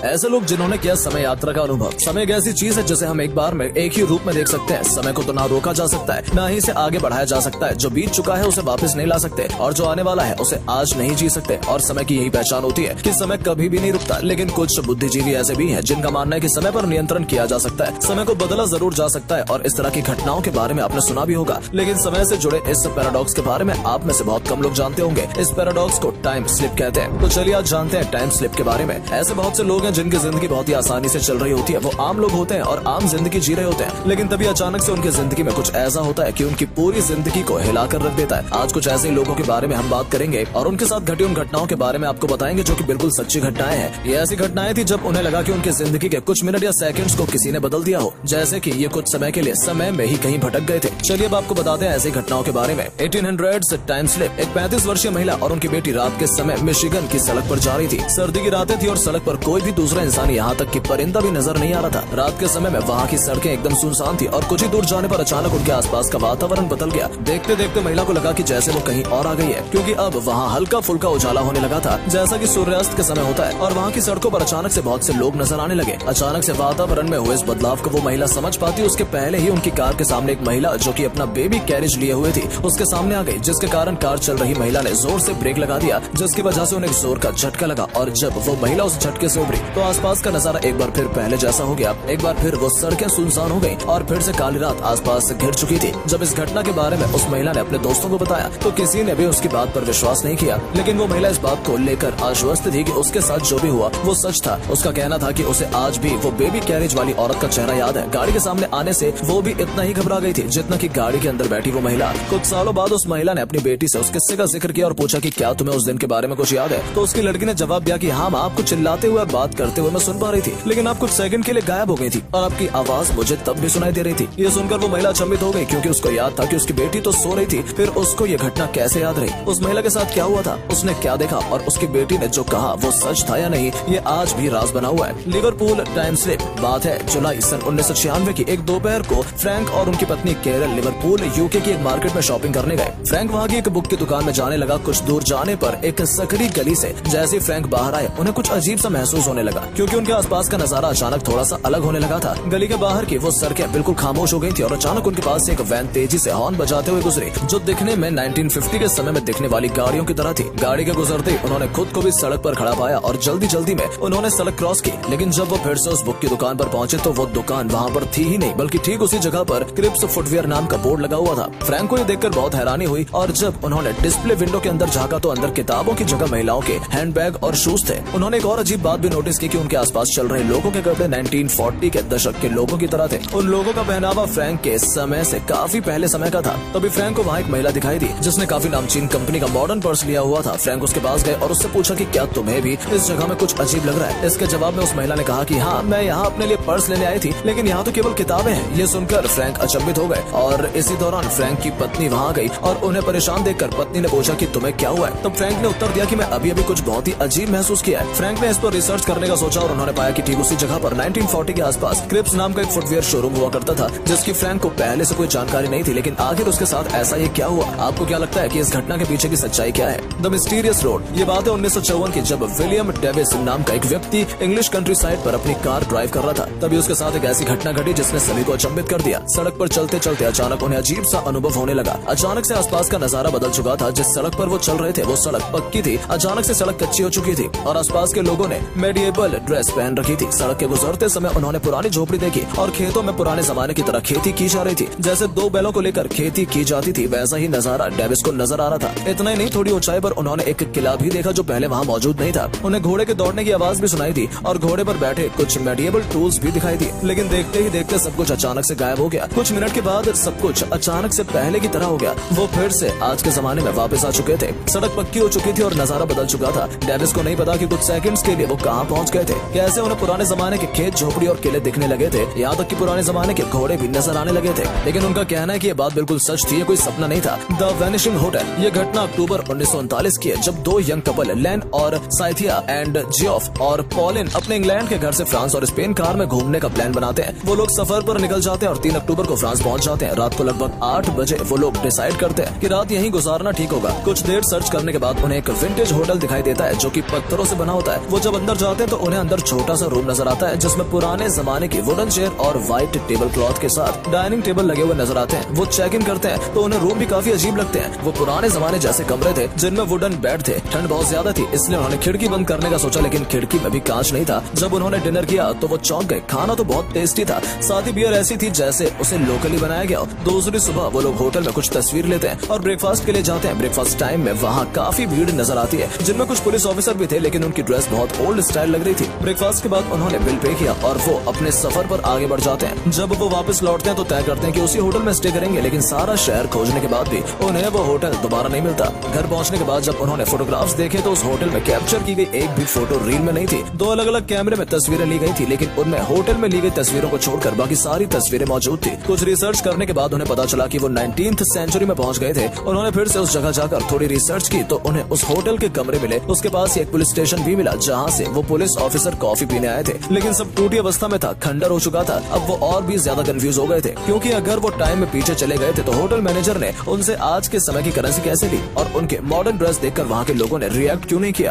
ऐसे लोग जिन्होंने किया समय यात्रा का अनुभव। समय एक ऐसी चीज है जिसे हम एक बार में एक ही रूप में देख सकते हैं। समय को तो ना रोका जा सकता है, ना ही इसे आगे बढ़ाया जा सकता है। जो बीत चुका है उसे वापस नहीं ला सकते और जो आने वाला है उसे आज नहीं जी सकते। और समय की यही पहचान होती है कि समय कभी भी नहीं रुकता। लेकिन कुछ बुद्धिजीवी ऐसे भी हैं जिनका मानना है कि समय पर नियंत्रण किया जा सकता है, समय को बदला जरूर जा सकता है। और इस तरह की घटनाओं के बारे में आपने सुना भी होगा, लेकिन समय से जुड़े इस पैराडॉक्स के बारे में आप में से बहुत कम लोग जानते होंगे। इस पैराडॉक्स को टाइम स्लिप कहते हैं। तो चलिए आज जानते हैं टाइम स्लिप के बारे में। ऐसे बहुत से लोग हैं जिनकी जिंदगी बहुत ही आसानी से चल रही होती है। वो आम लोग होते हैं और आम जिंदगी जी रहे होते हैं, लेकिन तभी अचानक से उनकी जिंदगी में कुछ ऐसा होता है कि उनकी पूरी जिंदगी को हिला कर रख देता है। आज कुछ ऐसे लोगों के बारे में हम बात करेंगे और उनके साथ घटी उन घटनाओं के बारे में आपको बताएंगे जो कि बिल्कुल सच्ची घटनाएं हैं। ये ऐसी घटनाएं थी जब उन्हें लगा कि उनकी जिंदगी के कुछ मिनट या सेकंड्स को किसी ने बदल दिया हो, जैसे कि ये कुछ समय के लिए समय में ही कहीं भटक गए थे। चलिए अब आपको बताते हैं ऐसी घटनाओं के बारे में। 1800 टाइम स्लिप। एक 35 वर्षीय महिला और उनकी बेटी रात के समय मिशिगन की सड़क पर जा रही थी। सर्दी की रातें थी और सड़क पर कोई भी दूसरा इंसान, यहाँ तक कि परिंदा भी नजर नहीं आ रहा था। रात के समय में वहाँ की सड़कें एकदम सुनसान थी और कुछ ही दूर जाने पर अचानक उनके आसपास का वातावरण बदल गया। देखते देखते महिला को लगा कि जैसे वो कहीं और आ गई है, क्योंकि अब वहाँ हल्का फुल्का उजाला होने लगा था, जैसा कि सूर्यास्त के समय होता है। और वहाँ की सड़कों पर अचानक से बहुत से लोग नजर आने लगे। अचानक से वातावरण में हुए इस बदलाव को वो महिला समझ पाती उसके पहले ही उनकी कार के सामने एक महिला जो कि अपना बेबी कैरेज लिए हुए थी उसके सामने आ गई, जिसके कारण कार चल रही महिला ने जोर से ब्रेक लगा दिया, जिसकी वजह से उन्हें जोर का झटका लगा। और जब वो महिला उस झटके से उभरी तो आसपास का नजारा एक बार फिर पहले जैसा हो गया। एक बार फिर वो सड़कें सुनसान हो गई और फिर से काली रात आसपास घिर चुकी थी। जब इस घटना के बारे में उस महिला ने अपने दोस्तों को बताया तो किसी ने भी उसकी बात पर विश्वास नहीं किया, लेकिन वो महिला इस बात को लेकर आश्वस्त थी कि उसके साथ जो भी हुआ वो सच था। उसका कहना था कि उसे आज भी वो बेबी कैरेज वाली औरत का चेहरा याद है। गाड़ी के सामने आने से वो भी इतना ही घबरा गई थी जितना कि गाड़ी के अंदर बैठी वो महिला। कुछ सालों बाद उस महिला ने अपनी बेटी से उस किस्से का जिक्र किया और पूछा कि क्या तुम्हें उस दिन के बारे में कुछ याद है। तो उसकी लड़की ने जवाब दिया कि हाँ माँ, आपको चिल्लाते हुए और बात करते हुए मैं सुन पा रही थी, लेकिन आप कुछ सेकंड के लिए गायब हो गई थी और आपकी आवाज मुझे तब भी सुनाई दे रही थी। ये सुनकर वो महिला अचंभित हो गई, क्योंकि उसको याद था कि उसकी बेटी तो सो रही थी। फिर उसको ये घटना कैसे याद रही? उस महिला के साथ क्या हुआ था, उसने क्या देखा और उसकी बेटी ने जो कहा वो सच था या नहीं, ये आज भी राज बना हुआ है। Liverpool time slip. बात है जुलाई सन 1996 की। एक दोपहर को फ्रैंक और उनकी पत्नी कैरल लिवरपूल यूके की एक मार्केट में शॉपिंग करने गए। फ्रैंक वहाँ की एक बुक की दुकान में जाने लगा। कुछ दूर जाने पर एक सकरी गली से जैसे फ्रैंक बाहर आए उन्हें कुछ अजीब सा महसूस होने लगा, क्योंकि उनके आसपास का नजारा अचानक थोड़ा सा अलग होने लगा था। गली के बाहर की वो सड़कें बिल्कुल खामोश हो गई थी और अचानक उनके पास से एक वैन तेजी से हॉर्न बजाते हुए गुजरी, जो दिखने में 1950 के समय में दिखने वाली गाड़ियों की तरह थी। गाड़ी के गुजरते उन्होंने खुद को भी सड़क पर खड़ा पाया और जल्दी जल्दी में उन्होंने सड़क क्रॉस की। लेकिन जब वो फिर से उस बुक की दुकान पर पहुंचे तो वो दुकान वहाँ पर थी ही नहीं, बल्कि ठीक उसी जगह पर क्रिप्स फुटवियर नाम का बोर्ड लगा हुआ था। फ्रैंक को ये देखकर बहुत हैरानी हुई और जब उन्होंने डिस्प्ले विंडो के अंदर झांका तो अंदर किताबों की जगह महिलाओं के हैंडबैग और शूज थे। उन्होंने एक और अजीब बात भी नोटिस की कि उनके आसपास चल रहे लोगों के कपड़े 1940 के दशक के लोगों की तरह थे। उन लोगों का पहनावा फ्रैंक के समय से काफी पहले समय का था। तभी फ्रैंक को वहाँ एक महिला दिखाई दी जिसने काफी नामचीन कंपनी का मॉडर्न पर्स लिया हुआ था। फ्रैंक उसके पास गए और उससे पूछा कि क्या तुम्हें भी इस जगह में कुछ अजीब लग रहा है? इसके जवाब में उस महिला ने कहा कि हाँ, मैं यहाँ अपने लिए पर्स लेने आई थी, लेकिन यहाँ तो केवल किताबें हैं। ये सुनकर फ्रैंक अचंभित हो गए और इसी दौरान फ्रैंक की पत्नी वहाँ गई और उन्हें परेशान देखकर पत्नी ने पूछा कि तुम्हें क्या हुआ है? तब फ्रैंक ने उत्तर दिया कि मैं अभी अभी कुछ बहुत ही अजीब महसूस किया है। फ्रैंक ने इस पर रिसर्च करने का सोचा और उन्होंने पाया कि ठीक उसी जगह पर 1940 के आसपास क्रिप्स नाम का एक फुटवियर शोरूम हुआ करता था, जिसकी फ्रैंक को पहले से कोई जानकारी नहीं थी। लेकिन आखिर उसके साथ ऐसा ये क्या हुआ? आपको क्या लगता है कि इस घटना के पीछे की सच्चाई क्या है? The mysterious road. ये बात है 1954 की, जब विलियम डेविस नाम का एक व्यक्ति इंग्लिश कंट्री साइड पर अपनी कार ड्राइव कर रहा था। तभी उसके साथ एक ऐसी घटना घटी जिसने सभी को अचंभित कर दिया। सड़क पर चलते चलते अचानक उन्हें अजीब सा अनुभव होने लगा। अचानक से आसपास का नजारा बदल चुका था। जिस सड़क पर वो चल रहे थे वो सड़क पक्की थी, अचानक से सड़क कच्ची हो चुकी थी और आसपास के लोगों ने मेडिएवल ड्रेस पहन रखी थी। सड़क के गुजरते समय उन्होंने पुरानी झोपड़ी देखी और खेतों में पुराने जमाने की तरह खेती की जा रही थी। जैसे दो बैलों को लेकर खेती की जाती थी, वैसा ही नजारा डेविस को नजर आ रहा था। इतना ही नहीं, थोड़ी ऊंचाई पर उन्होंने एक किला भी देखा जो पहले वहाँ मौजूद नहीं था। उन्हें घोड़े के दौड़ने की आवाज भी सुनाई दी और घोड़े पर बैठे कुछ मेडिएवल टूल्स भी दिखाई दिए। लेकिन देखते ही देखते सब कुछ अचानक से गायब हो गया। कुछ मिनट के बाद सब कुछ अचानक से पहले की तरह हो गया। वो फिर से आज के जमाने में वापस आ चुके थे। सड़क पक्की हो चुकी थी और नजारा बदल चुका था। डेविस को नहीं पता कि कुछ सेकंड्स के लिए वो कहाँ पहुँच गए थे। कैसे उन्हें पुराने जमाने के खेत, झोपड़ी और किले दिखने लगे थे, यहाँ तक कि पुराने जमाने के घोड़े भी नजर आने लगे थे। लेकिन उनका कहना है कि ये बात बिल्कुल सच थी, ये कोई सपना नहीं था। The vanishing hotel. ये घटना अक्टूबर 1939 की है, जब दो यंग कपल लैन और साइथिया एंड जियोफ और पॉलिन अपने इंग्लैंड के घर से फ्रांस और स्पेन कार में घूमने का प्लान बनाते हैं। वो लोग सफर पर निकल जाते हैं और 3 अक्टूबर को फ्रांस पहुंच जाते हैं। रात को लगभग 8 बजे वो लोग डिसाइड करते हैं कि रात यहीं गुजारना ठीक होगा। कुछ देर सर्च करने के बाद उन्हें एक विंटेज होटल दिखाई देता है जो कि पत्थरों से बना होता है। वो जब अंदर जाते हैं तो उन्हें अंदर छोटा सा रूम नजर आता है जिसमें पुराने जमाने की वुडन चेयर और व्हाइट टेबल क्लॉथ के साथ डाइनिंग टेबल लगे हुए नजर आते हैं। वो चेक इन करते हैं तो उन्हें रूम भी काफी अजीब लगते हैं। वो पुराने जमाने जैसे कमरे थे जिनमें वुडन बेड थे। ठंड बहुत ज्यादा थी इसलिए उन्होंने खिड़की बंद करने का सोचा, लेकिन खिड़की में भी कांच नहीं था। जब उन्होंने डिनर किया तो वो चौंक गए। खाना तो बहुत टेस्टी था, साथ ही बियर ऐसी थी जैसे उसे लोकली बनाया गया। दूसरी सुबह वो लोग होटल में कुछ तस्वीर लेते हैं और ब्रेकफास्ट के लिए जाते हैं। ब्रेकफास्ट टाइम में वहाँ काफी भीड़ नजर आती है जिनमें कुछ पुलिस ऑफिसर भी थे, लेकिन उनकी ड्रेस बहुत ओल्ड स्टाइल लग रही थी। ब्रेकफास्ट के बाद उन्होंने बिल पे किया और वो अपने सफर पर आगे बढ़ जाते हैं। जब वो वापस लौटते हैं तो तय करते हैं कि उसी होटल में स्टे करेंगे, लेकिन सारा शहर खोजने के बाद भी उन्हें वो होटल दोबारा नहीं मिलता। घर पहुंचने के बाद जब उन्होंने फोटोग्राफ्स देखे तो उस होटल में कैप्चर की गई एक भी फोटो रील में नहीं थी। 2 अलग अलग कैमरे में तस्वीरें ली गई थी, लेकिन उनमें होटल में ली गई तस्वीरों को छोड़कर बाकी सारी तस्वीरें मौजूद थी। कुछ रिसर्च करने के बाद उन्हें पता चला कि वो 19th सेंचुरी में पहुंच गए थे। उन्होंने फिर से उस जगह जाकर थोड़ी रिसर्च की तो उन्हें उस होटल के कमरे मिले। उसके पास एक पुलिस स्टेशन भी मिला जहाँ से वो पुलिस ऑफिसर कॉफी पीने आए थे, लेकिन सब टूटी अवस्था में था, खंडर हो चुका था। अब वो और भी ज्यादा कंफ्यूज हो गए थे, क्योंकि अगर वो टाइम में पीछे चले गए थे तो होटल मैनेजर ने उनसे आज के समय की करेंसी कैसे ली और उनके मॉडर्न ड्रेस देखकर वहाँ के लोगों ने रिएक्ट क्यों नहीं किया।